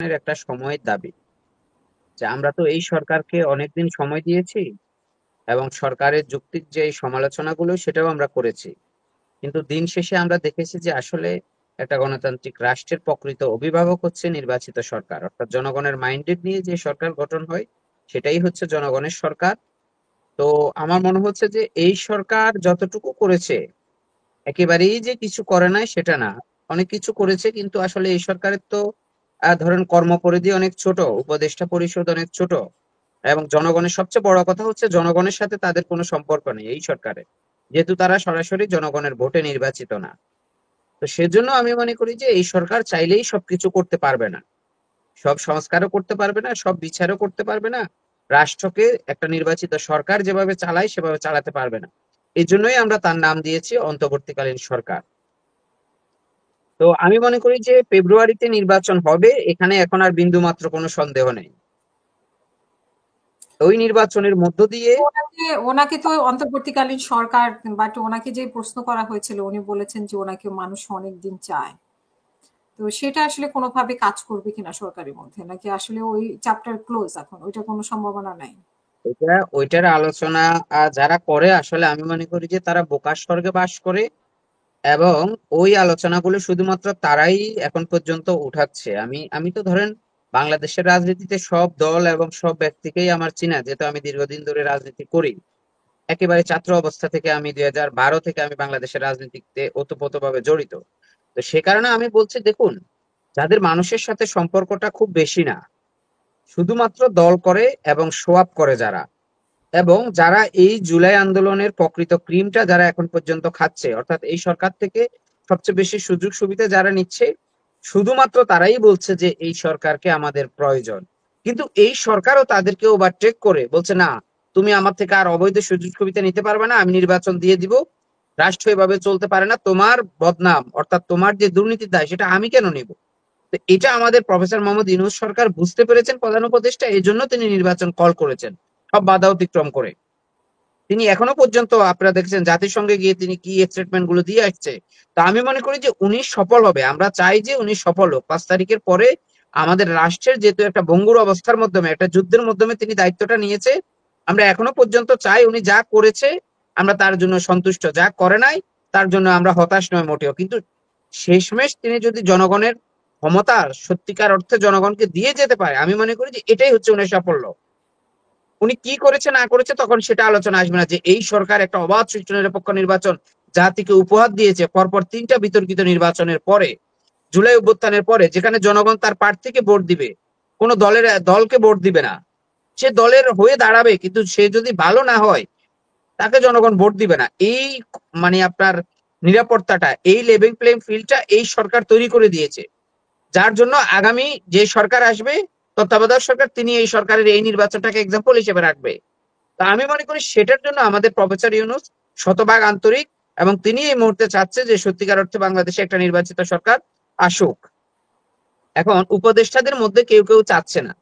একটা সময়ের দাবি যে আমরা তো এই সরকারকে অনেকদিন সময় দিয়েছি এবং সরকারের যৌক্তিক যে এই সমালোচনাগুলো সেটাও আমরা করেছি, কিন্তু দিন শেষে আমরা দেখেছি যে আসলে একটা গণতান্ত্রিক রাষ্ট্রের প্রকৃত অভিভাবক হচ্ছে নির্বাচিত সরকার, অর্থাৎ জনগণের মাইন্ডেড নিয়ে যে সরকার গঠন হয় সেটাই হচ্ছে জনগণের সরকার। তো আমার মনে হচ্ছে যে এই সরকার যতটুকু করেছে একেবারেই যে কিছু করে নাই সেটা না, অনেক কিছু করেছে, কিন্তু আসলে এই সরকারের তো ধরেন কর্মপরিধি অনেক ছোট, উপদেষ্টা পরিষদ অনেক ছোট, এবং জনগণের সবচেয়ে বড় কথা হচ্ছে জনগণের সাথে তাদের কোনো সম্পর্ক নেই এই সরকারের, যেহেতু তারা সরাসরি জনগণের ভোটে নির্বাচিত না। তো সেজন্য আমি মনে করি যে এই সরকার চাইলেই সবকিছু করতে পারবে না, সব সংস্কারও করতে পারবে না, সব বিচারও করতে পারবে না, রাষ্ট্রকে একটা নির্বাচিত সরকার যেভাবে চালায় সেভাবে চালাতে পারবে না। এই জন্যই আমরা তার নাম দিয়েছি অন্তর্বর্তীকালীন সরকার। তো আমি মনে করি যে ফেব্রুয়ারিতে নির্বাচন হবে, এখানে এখন আর বিন্দু মাত্র কোনো সন্দেহ নেই। ওই নির্বাচনের মধ্য দিয়ে ওনাকে ওনাকে তো অন্তর্বর্তীকালীন সরকার, বাট ওনাকে যে প্রশ্ন করা হয়েছিল উনি বলেছেন যে ওনাকে মানুষ অনেক দিন চায়। তো সেটা আসলে কোনোভাবে কাজ করবে কিনা সরকারের মধ্যে, নাকি আসলে ওই চ্যাপ্টার ক্লোজ, এখন ওইটা কোনো সম্ভাবনা নাই? ওইটার আলোচনা যারা করে আসলে আমি মনে করি যে তারা বোকার স্বর্গে বাস করে, এবং ওই আলোচনাগুলো শুধুমাত্র তারাই এখন পর্যন্ত উঠাচ্ছে। আমি আমি তো ধরেন বাংলাদেশের রাজনীতিতে সব দল এবং সব ব্যক্তিকেই আমার চিনা, যেহেতু আমি দীর্ঘদিন ধরে রাজনীতি করি। একেবারে ছাত্র অবস্থা থেকে আমি 2012 থেকে আমি বাংলাদেশের রাজনীতিতে ওতপ্রোতভাবে জড়িত। তো সে কারণে আমি বলছি, দেখুন, যাদের মানুষের সাথে সম্পর্কটা খুব বেশি না, শুধুমাত্র দল করে এবং শো আপ করে যারা, এবং যারা এই জুলাই আন্দোলনের প্রকৃত ক্রিমটা যারা এখন পর্যন্ত খাচ্ছে, অর্থাৎ এই সরকার থেকে সবচেয়ে বেশি সুযোগ সুবিধা যারা নিচ্ছে, শুধুমাত্র তারাই বলছে যে এই সরকারকে আমাদের প্রয়োজন। কিন্তু এই সরকারও তাদেরকে ওভারটেক করে বলছে, না, তুমি আমার থেকে আর অবৈধ সুযোগ সুবিধা নিতে পারবে না, আমি নির্বাচন দিয়ে দিব, রাষ্ট্র এভাবে চলতে পারে না, তোমার বদনাম অর্থাৎ তোমার যে দুর্নীতির দায় সেটা আমি কেন নিব। তো এটা আমাদের প্রফেসর মোহাম্মদ ইউনূস সরকার বুঝতে পেরেছেন, প্রধান উপদেষ্টা, এই জন্য তিনি নির্বাচন কল করেছেন সব বাধা অতিক্রম করে। তিনি এখনো পর্যন্ত আপনারা দেখছেন জাতিসংঘে গিয়ে তিনি কি স্টেটমেন্ট গুলো দিয়ে আসছে। তো আমি মনে করি যে উনি সফল হবে, আমরা চাই যে উনি সফল হোক। 5 তারিখের পরে আমাদের রাষ্ট্রের যেহেতু একটা ভঙ্গুর অবস্থার মাধ্যমে, একটা যুদ্ধের মাধ্যমে তিনি দায়িত্বটা নিয়েছে, আমরা এখনো পর্যন্ত চাই উনি যা করেছে আমরা তার জন্য সন্তুষ্ট, যা করে নাই তার জন্য আমরা হতাশ নয় মোটেও, কিন্তু শেষমেশ তিনি যদি জনগণের ক্ষমতা সত্যিকার অর্থে জনগণকে দিয়ে যেতে পারে, আমি মনে করি যে এটাই হচ্ছে উনি সাফল্য। উনি কি করেছে না করেছে তখন সেটা আলোচনা আসবে না, যে এই সরকার একটা অবাধ সুষ্ঠু নিরপেক্ষ নির্বাচন জাতিকে উপহার দিয়েছে পরপর 3টা বিতর্কিত নির্বাচনের পরে, জুলাই অভ্যুত্থানের পরে, যেখানে জনগণ তার প্রার্থীকে ভোট দিবে, কোন দলকে ভোট দিবে না। সে দলের হয়ে দাঁড়াবে, কিন্তু সে যদি ভালো না হয় তাকে জনগণ ভোট দিবে না। এই মানে আপনার নিরাপত্তাটা, এই লেভেল প্লেইং ফিল্ডটা এই সরকার তৈরি করে দিয়েছে, যার জন্য আগামী যে সরকার আসবে, তত্ত্বাবধায়ক সরকার, তিনি এই সরকারের এই নির্বাচনটাকে এক্সাম্পল হিসেবে রাখবে। তা আমি মনে করি সেটার জন্য আমাদের প্রফেসর ইউনূস শতভাগ আন্তরিক, এবং তিনি এই মুহূর্তে চাচ্ছে যে সত্যিকার অর্থে বাংলাদেশে একটা নির্বাচিত সরকার আসুক। এখন উপদেষ্টাদের মধ্যে কেউ কেউ চাচ্ছে না।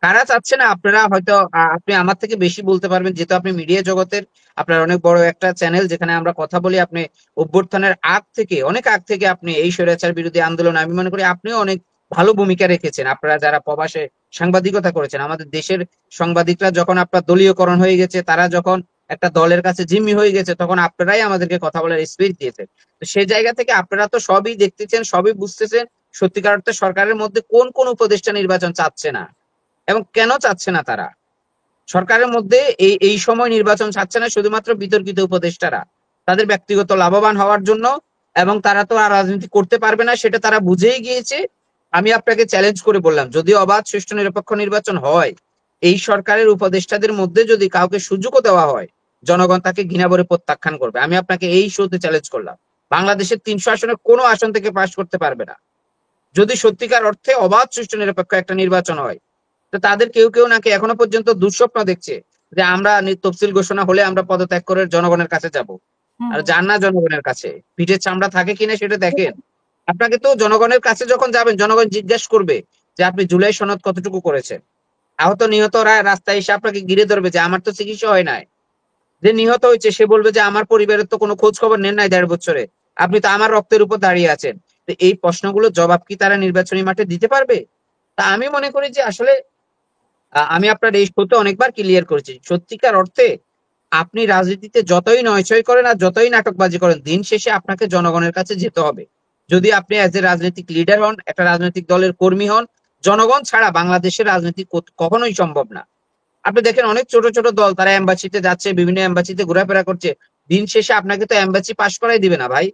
কারা চাচ্ছে না আপনারা হয়তো আপনি আমার থেকে বেশি বলতে পারবেন, যেহেতু আপনি মিডিয়া জগতের, আপনার অনেক বড় একটা চ্যানেল যেখানে আমরা কথা বলি। আপনি অভ্যুত্থানের আগ থেকে, অনেক আগ থেকে আপনি এই স্বৈরাচার বিরোধী আন্দোলন, আমি মনে করি আপনিও অনেক ভালো ভূমিকা রেখেছেন। আপনারা যারা প্রবাসে সাংবাদিকতা করেছেন, আমাদের দেশের সাংবাদিকরা যখন আপনার দলীয়করণ হয়ে গেছে, তারা যখন একটা দলের কাছে জিম্মি হয়ে গেছে, তখন আপনারাই আমাদেরকে কথা বলার স্পেস দিয়েছেন। তো সেই জায়গা থেকে আপনারা তো সবই দেখতেছেন, সবই বুঝতেছেন সত্যিকার অর্থে সরকারের মধ্যে কোন কোন উপদেষ্টা নির্বাচন চাচ্ছে না এবং কেন চাচ্ছে না। তারা সরকারের মধ্যে এই এই সময় নির্বাচন চাচ্ছে না শুধুমাত্র বিতর্কিত উপদেষ্টারা, তাদের ব্যক্তিগত লাভবান হওয়ার জন্য, এবং তারা তো আর রাজনীতি করতে পারবে না সেটা তারা বুঝেই গিয়েছে। আমি আপনাকে চ্যালেঞ্জ করে বললাম, যদি অবাধ সুষ্ঠু নিরপেক্ষ নির্বাচন হয়, এই সরকারের উপদেষ্টাদের মধ্যে যদি কাউকে সুযোগও দেওয়া হয়, জনগণ তাকে ঘৃণা ভরে প্রত্যাখ্যান করবে। আমি আপনাকে এই শোতে চ্যালেঞ্জ করলাম, বাংলাদেশের 300 আসনে কোনো আসন থেকে পাশ করতে পারবে না যদি সত্যিকার অর্থে অবাধ সুষ্ঠু নিরপেক্ষ একটা নির্বাচন হয়। তো তাদের কেউ কেউ নাকি এখনো পর্যন্ত দুঃস্বপ্ন দেখছে যে আমরা তফসিল ঘোষণা হলে আমরা পদত্যাগ করে জনগণের কাছে যাব। হুম। আর যান না জনগণের কাছে, পিঠের চামড়া থাকে কিনা সেটা দেখেন। আপনাকে তো জনগণের কাছে যখন যাবেন, জনগণ জিজ্ঞেস করবে যে আপনি জুলাই সনদ কতটুকু করেছেন। আহত নিহতরা রাস্তায় এসে আপনাকে ঘিরে ধরবে যে আমার তো চিকিৎসা হয় নাই। যে নিহত হয়েছে সে বলবে যে আমার পরিবারের তো কোনো খোঁজ খবর নেন নাই 1.5 বছরে, আপনি তো আমার রক্তের উপর দাঁড়িয়ে আছেন। তো এই প্রশ্নগুলোর জবাব কি তারা নির্বাচনী মাঠে দিতে পারবে? তা আমি মনে করি যে আসলে আমি আপনার এই শোতে অনেকবার ক্লিয়ার করেছি, সত্যিকার অর্থে আপনি রাজনীতিতে যতই নয়ছয় করেন আর যতই নাটকবাজি করেন, দিন শেষে আপনাকে জনগণের কাছে যেতে হবে। যদি আপনি অ্যাজ এ রাজনৈতিক লিডার হন, একটা রাজনৈতিক দলের কর্মী হন, জনগণ ছাড়া বাংলাদেশের রাজনীতি কখনোই সম্ভব না। আপনি দেখেন অনেক ছোট ছোট দল তারা এম্বাসিতে যাচ্ছে, বিভিন্ন এম্বাসিতে ঘোরাফেরা করছে, দিন শেষে আপনাকে তো এম্বাসি পাশ করাই দিবে না ভাই।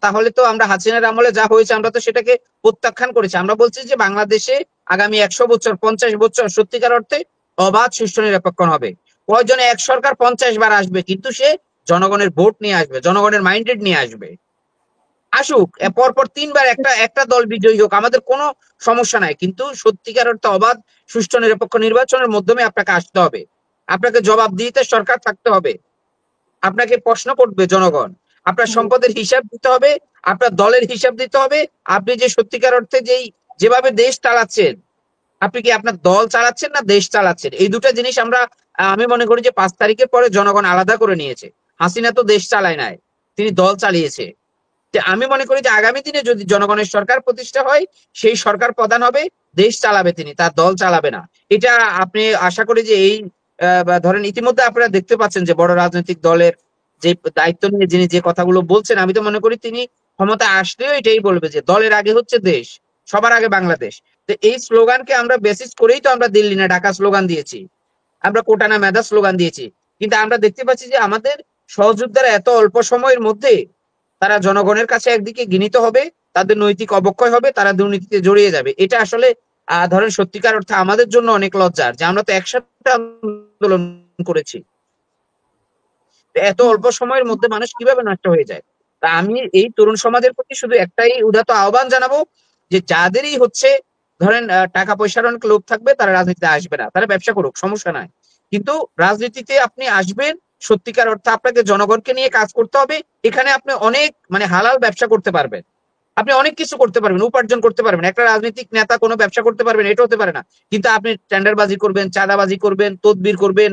তাহলে তো আমরা হাসিনার আমলে যা হয়েছে আমরা তো সেটাকে প্রত্যাখ্যান করেছি। আমরা বলছি যে বাংলাদেশে আগামী 100 বছর 50 বছর সত্যিকার অর্থে অবাধ সুষ্ঠু নিরপেক্ষ হবে। প্রয়োজনে এক সরকার 50 বার আসবে, কিন্তু সে জনগণের ভোট নিয়ে আসবে, জনগণের মাইন্ডেড নিয়ে আসবে। আসুক পরপর 3 বার একটা একটা দল বিজয়ী হোক, আমাদের কোনো সমস্যা নাই, কিন্তু সত্যিকার অর্থে অবাধ সুষ্ঠু নিরপেক্ষ নির্বাচনের মাধ্যমে আপনাকে আসতে হবে। আপনাকে জবাবদিহিতে সরকার থাকতে হবে, আপনাকে প্রশ্ন করবে জনগণ, আপনার জি। সম্পদের হিসাব দিতে হবে, আপনার দলের হিসাব দিতে হবে। আপনি যে সত্যিকার অর্থে যেভাবে দেশ চালাচ্ছেন, আপনি কি আপনার দল চালাচ্ছেন না দেশ চালাচ্ছেন? এই দুটো জিনিস আমরা আমি মনে করি যে 5 তারিখের পরে জনগণ আলাদা করে নিয়েছে। হাসিনা তো দেশ চালায় নাই, তিনি দল চালিয়েছে। যে আমি মনে করি যে আগামী দিনে যদি জনগণের সরকার প্রতিষ্ঠা হয়, সেই সরকার প্রধান হবে, দেশ চালাবে তিনি, তার দল চালাবে না। এটা আপনি আশা করি যে এই বা ধরেন ইতিমধ্যে আপনারা দেখতে পাচ্ছেন যে বড় রাজনৈতিক দলের যে দায়িত্ব নিয়ে যিনি যে কথাগুলো বলছেন, আমি তো মনে করি তিনি ক্ষমতা আসলেও এটাই বলবে যে দলের আগে হচ্ছে দেশ, সবার আগে বাংলাদেশ। তো এই স্লোগানকে আমরা বেসিস করেই তো আমরা দিল্লি না ঢাকা স্লোগান দিয়েছি, আমরা কোটা না মেধা স্লোগান দিয়েছি। কিন্তু আমরা দেখতে পাচ্ছি যে আমাদের সহযোদ্ধারা এত অল্প সময়ের মধ্যে তারা জনগণের কাছে একদিকে ঘৃণিত হবে, তাদের নৈতিক অবক্ষয় হবে, তারা দুর্নীতিতে জড়িয়ে যাবে। এটা আসলে ধরেন সত্যিকার অর্থে আমাদের জন্য অনেক লজ্জার যে আমরা তো একসাথে আন্দোলন করেছি, এত হুম। অল্প সময়ের মধ্যে মানুষ কিভাবে নষ্ট হয়ে যায়। তা আমি এই তরুণ সমাজের প্রতি শুধু একটাই উদাত্ত আহ্বান জানাবো, যে যাদেরই হচ্ছে ধরেন টাকা পয়সার অনেক লোভ থাকবে, তারা রাজনীতিতে আসবে না, তারা ব্যবসা করুক, সমস্যা নাই। কিন্তু রাজনীতিতে আপনি আসবেন, সত্যিকার অর্থে আপনাকে জনগণকে নিয়ে কাজ করতে হবে। এখানে আপনি অনেক মানে হালাল ব্যবসা করতে পারবেন, আপনি অনেক কিছু করতে পারবেন, উপার্জন করতে পারবেন। একটা রাজনৈতিক নেতা কোনো ব্যবসা করতে পারবেন এটা হতে পারে না, কিন্তু আপনি টেন্ডারবাজি করবেন, চাঁদাবাজি করবেন, তদবির করবেন,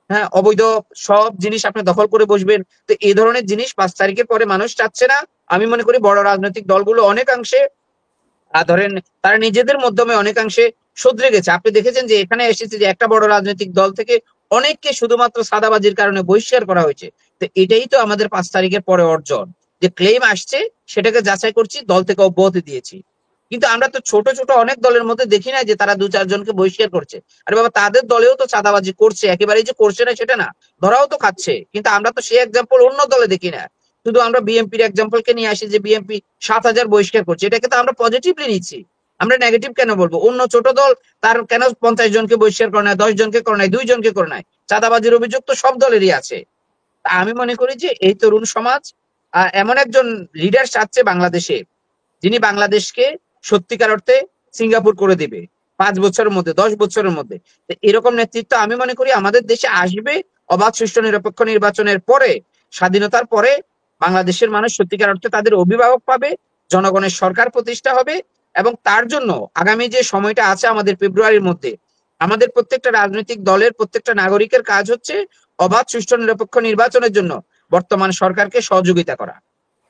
হ্যাঁ, অবৈধ সব জিনিস আপনি দখল করে বসবেন। তো এই ধরনের জিনিস 5 তারিখের পরে মানুষ চাচ্ছে না। আমি মনে করি বড় রাজনৈতিক দলগুলো অনেকাংশে ধরেন তারা নিজেদের মাধ্যমে অনেকাংশে শুধরে গেছে। আপনি দেখেছেন যে এখানে এসেছে যে একটা বড় রাজনৈতিক দল থেকে অনেককে শুধুমাত্র সাদাবাজির কারণে বহিষ্কার করা হয়েছে। তো এটাই তো আমাদের 5 তারিখের পরে অর্জন, যে ক্লেম আসছে সেটাকে যাচাই করছি, দল থেকে অব্যাহতি দিয়েছি। কিন্তু আমরা তো ছোট ছোট অনেক দলের মধ্যে দেখি না যে তারা 2-4 জনকে বহিষ্কার করছে। আরে বাবা, তাদের দলেও তো চাঁদাবাজি করছে, একেবারেই যে করছে না সেটা না, ধরাও তো খাচ্ছে, কিন্তু আমরা তো সেই এক্সাম্পল অন্য দলে দেখি না। শুধু আমরা বিএনপির এক্সাম্পলকে নিয়ে আসি যে বিএনপি 7,000 বহিষ্কার করছে, এটাকে তো আমরা পজিটিভলি নিচ্ছি। আমরা নেগেটিভ কেন বলবো? অন্য ছোট দল তার কেন 50 জনকে বহিষ্কার করে নাই, 10 জনকে করে নাই, 2 জনকে করে নাই? চাঁদাবাজির অভিযোগ তো সব দলেরই আছে। তা আমি মনে করি যে এই তরুণ সমাজ এমন একজন লিডার চাচ্ছে বাংলাদেশে, যিনি বাংলাদেশকে সত্যিকার অর্থে সিঙ্গাপুর করে দিবে 5 বছরের মধ্যে, 10 বছরের মধ্যে। তো এরকম নেতৃত্ব আমি মনে করি আমাদের দেশে আসবে অবাধ সুষ্ঠু নিরপেক্ষ নির্বাচনের পরে, স্বাধীনতার পরে। বাংলাদেশের মানুষ সত্যিকার অর্থে তাদের অভিভাবক পাবে, জনগণের সরকার প্রতিষ্ঠা হবে। এবং তার জন্য আগামী যে সময়টা আছে আমাদের ফেব্রুয়ারির মধ্যে, আমাদের প্রত্যেকটা রাজনৈতিক দলের প্রত্যেকটা নাগরিকের কাজ হচ্ছে অবাধ সুষ্ঠু নিরপেক্ষ নির্বাচনের জন্য বর্তমান সরকারকে সহযোগিতা করা।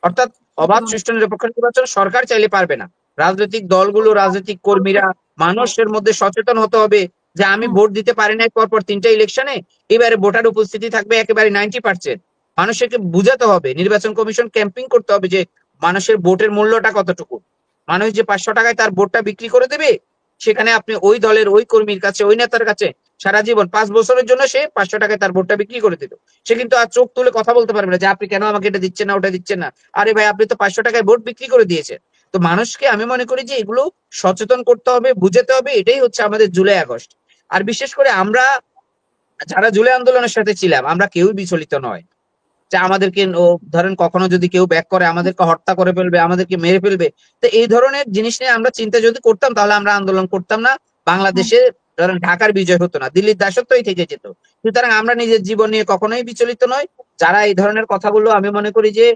অর্থাৎ অবাধ একদম। সুষ্ঠু নিরপেক্ষ নির্বাচন সরকার চাইলে পারবে না, রাজনৈতিক দলগুলো, রাজনৈতিক কর্মীরা, মানুষের মধ্যে সচেতন হতে হবে যে আমি হুম। ভোট দিতে পারি নাই পরপর 3টা ইলেকশনে, এবারে ভোটার উপস্থিতি থাকবে একেবারে 90%। মানুষকে বুঝাতে হবে, নির্বাচন কমিশন ক্যাম্পিং করতে হবে যে মানুষের ভোটের মূল্যটা কতটুকু। মানুষ যে 500 টাকায় তার ভোটটা বিক্রি করে দেবে, সেখানে আপনি ওই দলের ওই কর্মীর কাছে, ওই নেতার কাছে সারা জীবন 5 বছরের জন্য সে 500 টাকায় তার ভোটটা বিক্রি করে দিল। সে কিন্তু আর চোখ তুলে কথা বলতে পারবে না যে আপনি কেন আমাকে এটা দিচ্ছেন না, ওটা দিচ্ছেন না। আরে ভাই, আপনি তো 500 টাকায় ভোট বিক্রি করে দিয়েছেন। তো মানুষকে আমি মনে করি যে এগুলো সচেতন করতে হবে, বুঝাতে হবে। এটাই হচ্ছে আমাদের জুলাই আগস্ট। আর বিশেষ করে আমরা যারা জুলাই আন্দোলনের সাথে ছিলাম, আমরা কেউই বিচলিত নয় যে আমাদেরকে ধরেন কখনো যদি কেউ ব্যাক করে আমাদেরকে হত্যা করে ফেলবে, আমাদেরকে মেরে ফেলবে। তো এই ধরনের জিনিস নিয়ে আমরা চিন্তা যদি করতাম, তাহলে আমরা আন্দোলন করতাম না। হুম। বাংলাদেশে ধরেন ঢাকার বিজয় হতো না, দিল্লির দাসত্বই থেকে যেত। সুতরাং আমরা নিজের জীবন নিয়ে কখনোই বিচলিত নয়। যারা এই ধরনের কথাগুলো আমি মনে করি যে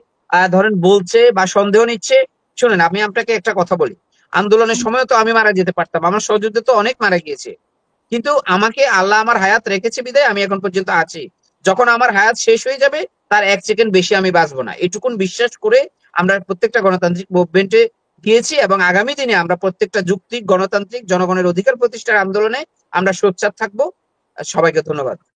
ধরেন বলছে বা সন্দেহ নিচ্ছে, শুনেন আমি আপনাকে একটা কথা বলি, আন্দোলনের সময় তো আমি মারা যেতে পারতাম, আমার সহযোদ্ধা তো অনেক মারা গিয়েছে। কিন্তু আমাকে আল্লাহ আমার হায়াত রেখেছে বিধায় আমি এখন পর্যন্ত আছি। যখন আমার হায়াত শেষ হয়ে যাবে, তার 1 সেকেন্ড বেশি আমি বাঁচবো না, এটুকুন বিশ্বাস করে আমরা প্রত্যেকটা গণতান্ত্রিক মুভমেন্টে দিয়েছি, এবং আগামী দিনে আমরা প্রত্যেকটা যুক্তিক গণতান্ত্রিক জনগণের অধিকার প্রতিষ্ঠার আন্দোলনে আমরা সোচ্চার থাকবো। সবাইকে ধন্যবাদ।